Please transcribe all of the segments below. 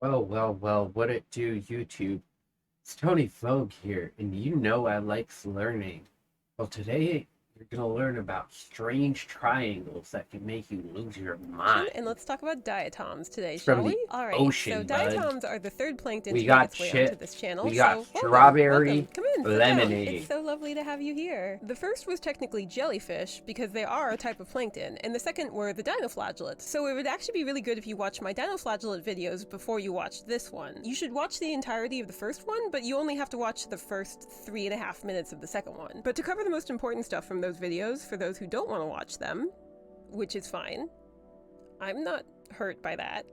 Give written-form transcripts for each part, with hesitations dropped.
Well, what it do, YouTube? It's Tony Vogue here, and you know I likes learning. Well, today you're gonna learn about strange triangles that can make you lose your And mind. let's talk about diatoms today, It's from shall the we? Alright, so ocean, bud. diatoms are the third plankton We to make got its way onto chips, this channel, we got so welcome, strawberry come in, sit down. It's lemonade. so lovely to have you here. The first was technically jellyfish, because they are a type of plankton, and the second were the dinoflagellates. So it would actually be really good if you watched my dinoflagellate videos before you watched this one. You should watch the entirety of the first one, but you only have to watch the first 3.5 minutes of the second one. But to cover the most important stuff from those videos, for those who don't want to watch them, which is fine, I'm not hurt by that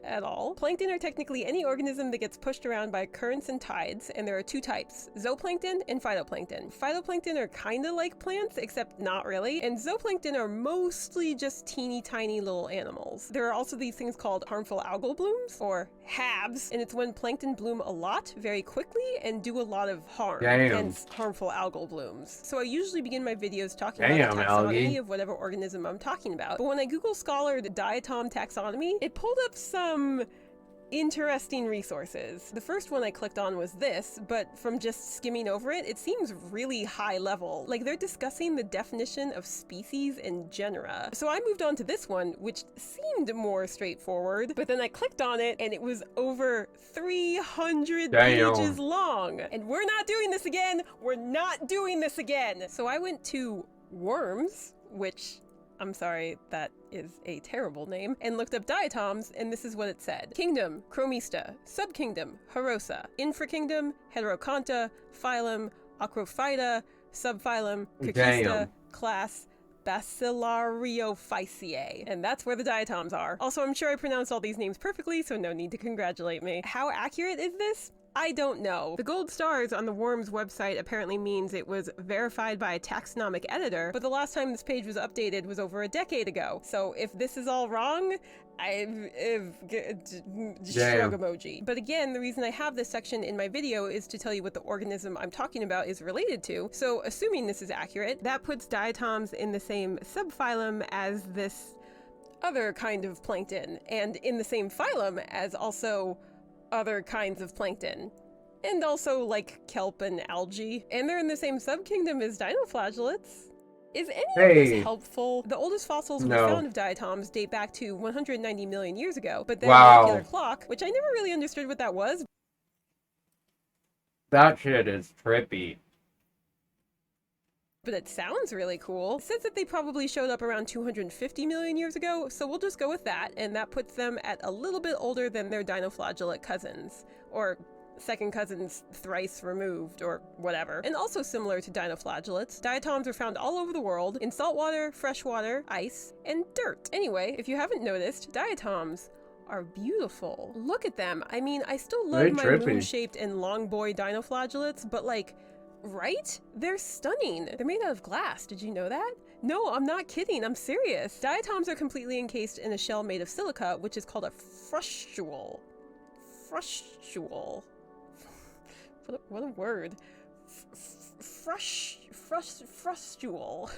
at all. Plankton are technically any organism that gets pushed around by currents and tides, and there are two types, zooplankton and phytoplankton. Phytoplankton are kinda like plants, except not really, and zooplankton are mostly just teeny tiny little animals. There are also these things called harmful algal blooms, or HABs, and it's when plankton bloom a lot, very quickly, and do a lot of harm, Damn. hence harmful algal blooms. So I usually begin my videos talking about the taxonomy Algae. of whatever organism I'm talking about, but when I Google Scholar the diatom taxonomy, it pulled up some interesting resources. The first one I clicked on was this, but from just skimming over it, it seems really high level. Like they're discussing the definition of species and genera. So I moved on to this one, which seemed more straightforward, but then I clicked on it and it was over 300 pages long. And we're not doing this again. We're not doing this again. So I went to worms, which I'm sorry, that is a terrible name, and looked up diatoms, and this is what it said. Kingdom, Chromista. Subkingdom, Herosa. Infrakingdom, Heteroconta. Phylum, Acrophyta. Subphylum, Cocista. Class, Bacillariophyceae. And that's where the diatoms are. Also, I'm sure I pronounced all these names perfectly, so no need to congratulate me. How accurate is this? I don't know. The gold stars on the Worms website apparently means it was verified by a taxonomic editor, but the last time this page was updated was over a decade ago. So if this is all wrong, shrug emoji. But again, the reason I have this section in my video is to tell you what the organism I'm talking about is related to. So assuming this is accurate, that puts diatoms in the same subphylum as this other kind of plankton, and in the same phylum as also other kinds of plankton, and also like kelp and algae, and they're in the same subkingdom as dinoflagellates. Is any of this helpful? The oldest fossils we found of diatoms date back to 190 million years ago, but then a molecular clock, which I never really understood what that was. That shit is trippy. But it sounds really cool. It says that they probably showed up around 250 million years ago, so we'll just go with that, and that puts them at a little bit older than their dinoflagellate cousins, or second cousins thrice removed, or whatever. And also similar to dinoflagellates, diatoms are found all over the world, in saltwater, freshwater, ice, and dirt. Anyway, if you haven't noticed, diatoms are beautiful. Look at them. I mean, I still love my moon-shaped and long boy dinoflagellates, but like, right? They're stunning. They're made out of glass. Did you know that? No, I'm not kidding. I'm serious. Diatoms are completely encased in a shell made of silica, which is called a frustule. Frustule. What a word. Frustule.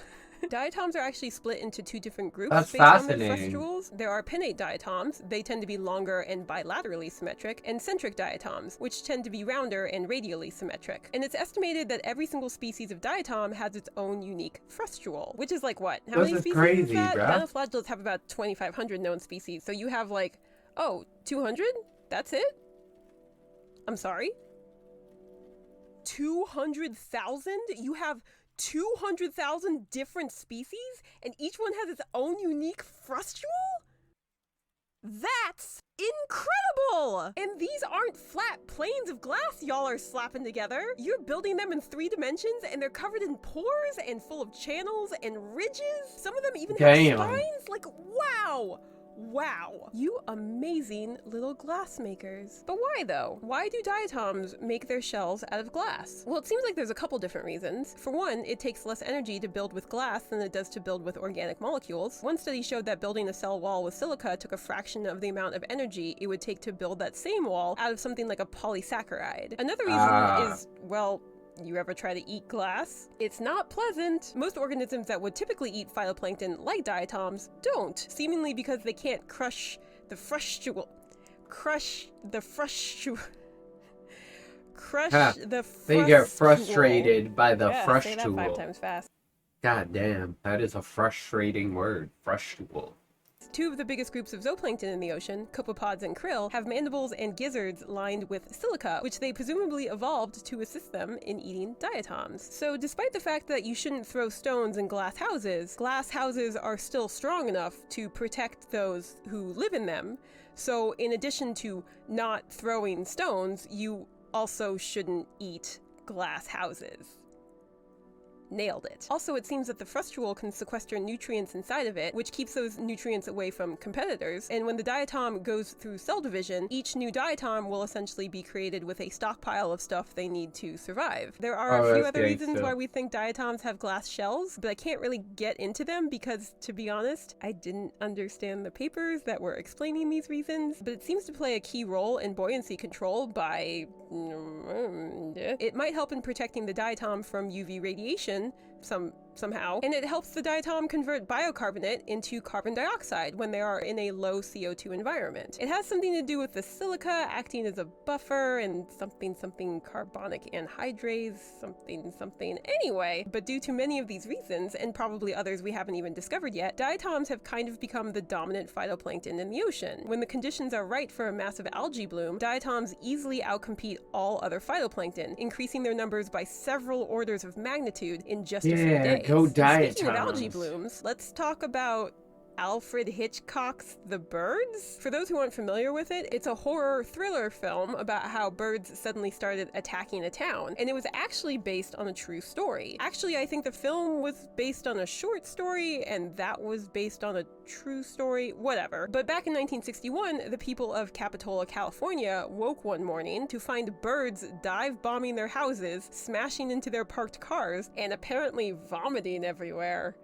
Diatoms are actually split into two different groups based on their frustules. There are pinnate diatoms, they tend to be longer and bilaterally symmetric, and centric diatoms, which tend to be rounder and radially symmetric. And it's estimated that every single species of diatom has its own unique frustule, which is like what? How many species is that? Dinoflagellates have about 2,500 known species, so you have like, oh, 200? That's it? I'm sorry? 200,000? You have 200,000 different species, and each one has its own unique frustule? That's incredible! And these aren't flat planes of glass y'all are slapping together. You're building them in 3 dimensions, and they're covered in pores and full of channels and ridges. Some of them even have spines. Like, wow! Wow, you amazing little glass makers. But why though? Why do diatoms make their shells out of glass? Well, it seems like there's a couple different reasons. For one, it takes less energy to build with glass than it does to build with organic molecules. One study showed that building a cell wall with silica took a fraction of the amount of energy it would take to build that same wall out of something like a polysaccharide. Another reason is, well, you ever try to eat glass? It's not pleasant. Most organisms that would typically eat phytoplankton, like diatoms, don't, seemingly because they can't crush the frustule. crush the frustrule. Crush Ha, the They get frustrule. frustrated by the Yeah, say that 5 frustrule. times fast. God damn, that is a frustrating word. Frustrule. Two of the biggest groups of zooplankton in the ocean, copepods and krill, have mandibles and gizzards lined with silica, which they presumably evolved to assist them in eating diatoms. So despite the fact that you shouldn't throw stones in glass houses are still strong enough to protect those who live in them. So in addition to not throwing stones, you also shouldn't eat glass houses. Nailed it. Also, it seems that the frustrule can sequester nutrients inside of it, which keeps those nutrients away from competitors, and when the diatom goes through cell division, each new diatom will essentially be created with a stockpile of stuff they need to survive. There are a few other reasons why we think diatoms have glass shells, but I can't really get into them because, to be honest, I didn't understand the papers that were explaining these reasons, but it seems to play a key role in buoyancy control by... It might help in protecting the diatom from UV radiation somehow, and it helps the diatom convert biocarbonate into carbon dioxide when they are in a low CO2 environment. It has something to do with the silica acting as a buffer and something carbonic anhydrase, something. Anyway, but due to many of these reasons, and probably others we haven't even discovered yet, diatoms have kind of become the dominant phytoplankton in the ocean. When the conditions are right for a massive algae bloom, diatoms easily outcompete all other phytoplankton, increasing their numbers by several orders of magnitude in just a few days. Go diatoms. Speaking of algae blooms, let's talk about Alfred Hitchcock's The Birds? For those who aren't familiar with it, it's a horror thriller film about how birds suddenly started attacking a town, and it was actually based on a true story. Actually, I think the film was based on a short story, and that was based on a true story, whatever. But back in 1961, the people of Capitola, California woke one morning to find birds dive bombing their houses, smashing into their parked cars, and apparently vomiting everywhere.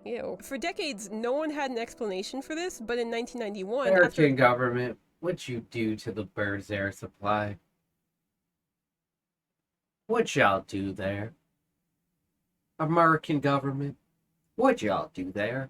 Ew. For decades, no one had an explanation for this, but in 1991... American government, what'd you do to the birds' air supply? What y'all do there? American government, what y'all do there?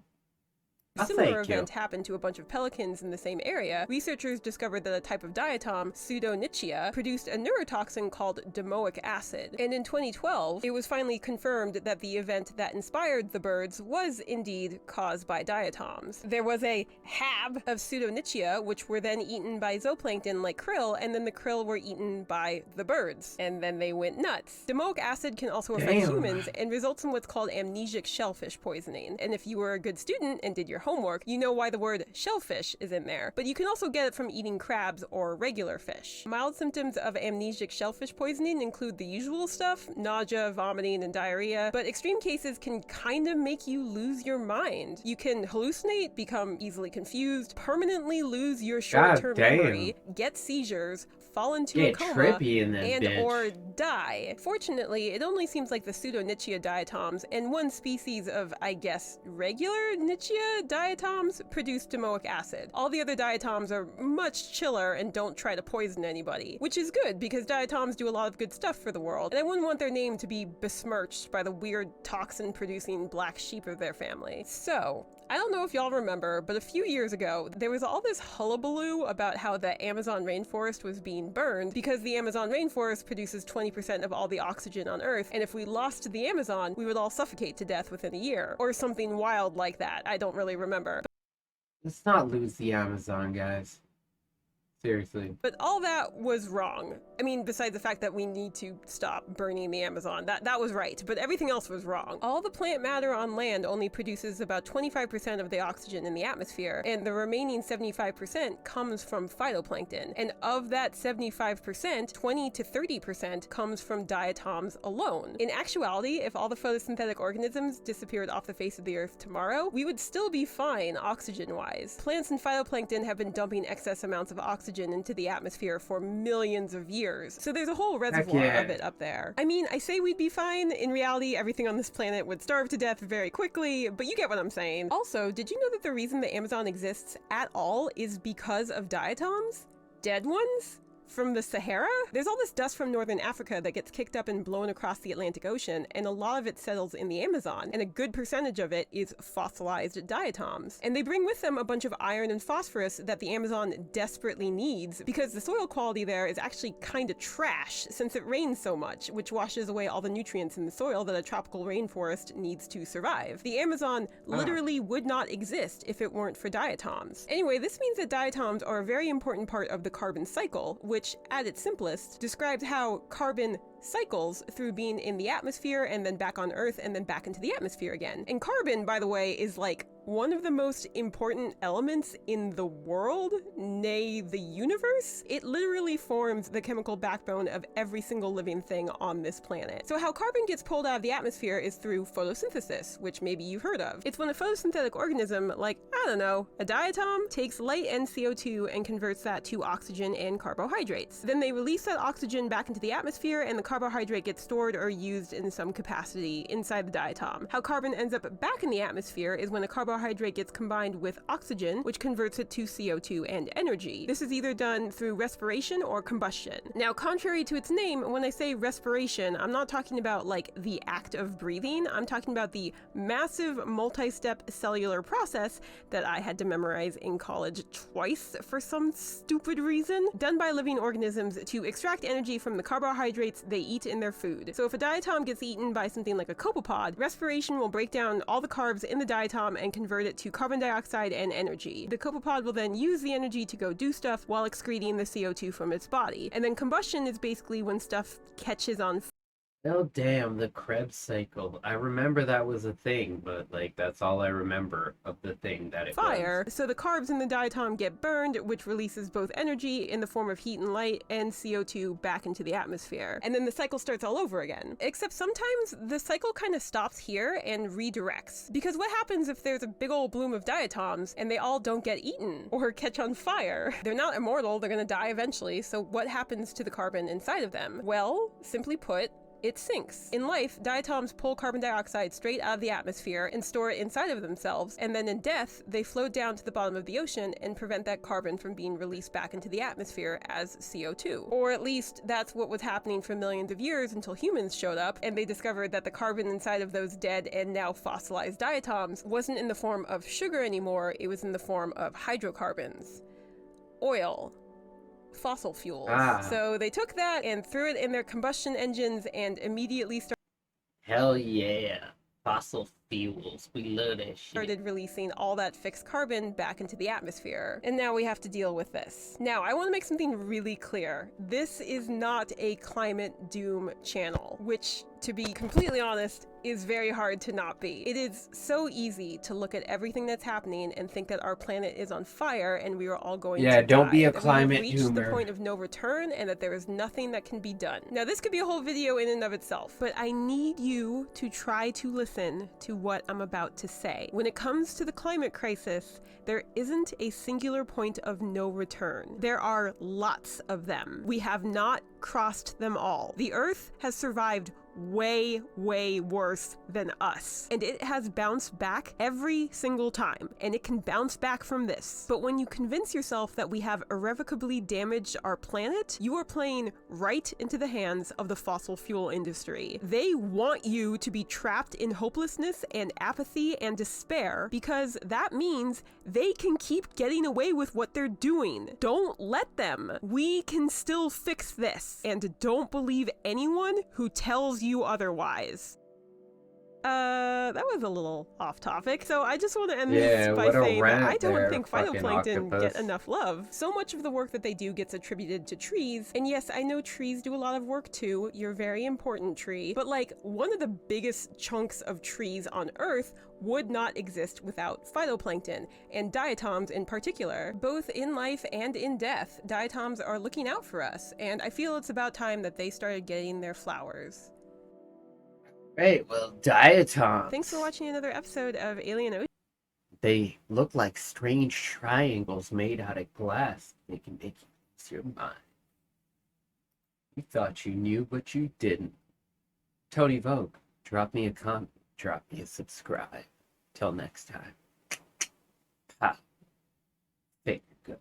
A similar event happened to a bunch of pelicans in the same area. Researchers discovered that a type of diatom, Pseudonychia, produced a neurotoxin called domoic acid. And in 2012, it was finally confirmed that the event that inspired the birds was indeed caused by diatoms. There was a hab of Pseudonychia, which were then eaten by zooplankton like krill, and then the krill were eaten by the birds. And then they went nuts. Domoic acid can also affect humans and results in what's called amnesic shellfish poisoning. And if you were a good student and did your homework, you know why the word shellfish is in there. But you can also get it from eating crabs or regular fish. Mild symptoms of amnesic shellfish poisoning include the usual stuff, nausea, vomiting, and diarrhea, but extreme cases can kind of make you lose your mind. You can hallucinate, become easily confused, permanently lose your short-term memory, get seizures, fall into a coma, and or die. Fortunately, it only seems like the Pseudonychia diatoms and one species of, I guess, regular Nichia diatoms produce domoic acid. All the other diatoms are much chiller and don't try to poison anybody, which is good because diatoms do a lot of good stuff for the world, and I wouldn't want their name to be besmirched by the weird toxin-producing black sheep of their family. So, I don't know if y'all remember, but a few years ago, there was all this hullabaloo about how the Amazon rainforest was being burned because the Amazon rainforest produces 20% of all the oxygen on Earth, and if we lost the Amazon, we would all suffocate to death within a year, or something wild like that. I don't really remember. Let's not lose the Amazon, guys. Seriously. But all that was wrong. I mean, besides the fact that we need to stop burning the Amazon, that was right, but everything else was wrong. All the plant matter on land only produces about 25% of the oxygen in the atmosphere, and the remaining 75% comes from phytoplankton. And of that 75%, 20 to 30% comes from diatoms alone. In actuality, if all the photosynthetic organisms disappeared off the face of the Earth tomorrow, we would still be fine oxygen-wise. Plants and phytoplankton have been dumping excess amounts of oxygen into the atmosphere for millions of years. So there's a whole reservoir of it up there. I mean, I say we'd be fine. In reality, everything on this planet would starve to death very quickly, but you get what I'm saying. Also, did you know that the reason the Amazon exists at all is because of diatoms? Dead ones? from the Sahara? There's all this dust from northern Africa that gets kicked up and blown across the Atlantic Ocean, and a lot of it settles in the Amazon, and a good percentage of it is fossilized diatoms. And they bring with them a bunch of iron and phosphorus that the Amazon desperately needs, because the soil quality there is actually kinda trash since it rains so much, which washes away all the nutrients in the soil that a tropical rainforest needs to survive. The Amazon literally would not exist if it weren't for diatoms. Anyway, this means that diatoms are a very important part of the carbon cycle, which, at its simplest, describes how carbon cycles through being in the atmosphere and then back on Earth and then back into the atmosphere again. And carbon, by the way, is like one of the most important elements in the world, nay, the universe. It literally forms the chemical backbone of every single living thing on this planet. So how carbon gets pulled out of the atmosphere is through photosynthesis, which maybe you've heard of. It's when a photosynthetic organism, like, I don't know, a diatom, takes light and CO2 and converts that to oxygen and carbohydrates. Then they release that oxygen back into the atmosphere, and the carbohydrate gets stored or used in some capacity inside the diatom. How carbon ends up back in the atmosphere is when a carbohydrate gets combined with oxygen, which converts it to CO2 and energy. This is either done through respiration or combustion. Now, contrary to its name, when I say respiration, I'm not talking about like the act of breathing. I'm talking about the massive multi-step cellular process that I had to memorize in college twice for some stupid reason, done by living organisms to extract energy from the carbohydrates they eat in their food. So if a diatom gets eaten by something like a copepod, respiration will break down all the carbs in the diatom and convert it to carbon dioxide and energy. The copepod will then use the energy to go do stuff while excreting the CO2 from its body. And then combustion is basically when stuff catches on fire. Oh damn, the Krebs cycle. I remember that was a thing, but like that's all I remember of the thing that it was. So the carbs in the diatom get burned, which releases both energy in the form of heat and light and CO2 back into the atmosphere. And then the cycle starts all over again. Except sometimes the cycle kind of stops here and redirects. Because what happens if there's a big old bloom of diatoms and they all don't get eaten or catch on fire? They're not immortal, they're gonna die eventually, so what happens to the carbon inside of them? Well, simply put, it sinks. In life, diatoms pull carbon dioxide straight out of the atmosphere and store it inside of themselves, and then in death, they float down to the bottom of the ocean and prevent that carbon from being released back into the atmosphere as CO2. Or at least, that's what was happening for millions of years until humans showed up, and they discovered that the carbon inside of those dead and now fossilized diatoms wasn't in the form of sugar anymore, it was in the form of hydrocarbons. Oil. Fossil fuels. So they took that and threw it in their combustion engines and immediately Hell yeah. Fossil fuels. We love that shit. started releasing all that fixed carbon back into the atmosphere. And now we have to deal with this. Now, I want to make something really clear. This is not a climate doom channel, which, to be completely honest, is very hard to not be. It is so easy to look at everything that's happening and think that our planet is on fire and we are all going to die. Yeah, don't be a that climate we have reached the doomer. point of no return and that there is nothing that can be done. Now, this could be a whole video in and of itself, but I need you to try to listen to what I'm about to say. When it comes to the climate crisis, there isn't a singular point of no return. There are lots of them. We have not crossed them all. The Earth has survived way, way worse than us. And it has bounced back every single time, and it can bounce back from this. But when you convince yourself that we have irrevocably damaged our planet, you are playing right into the hands of the fossil fuel industry. They want you to be trapped in hopelessness and apathy and despair, because that means they can keep getting away with what they're doing. Don't let them. We can still fix this, and don't believe anyone who tells you otherwise. That was a little off topic, so I just want to end this by saying that I don't think phytoplankton get enough love. So much of the work that they do gets attributed to trees, and yes, I know trees do a lot of work too. You're a very important tree, but like one of the biggest chunks of trees on Earth would not exist without phytoplankton, and diatoms in particular. Both in life and in death, diatoms are looking out for us, and I feel it's about time that they started getting their flowers. Great, well, diatoms. Thanks for watching another episode of Alien Ocean. They look like strange triangles made out of glass. They can make you lose your mind. You thought you knew, but you didn't. Tony Vogue, drop me a comment, drop me a subscribe. Till next time. Ha. Fake good.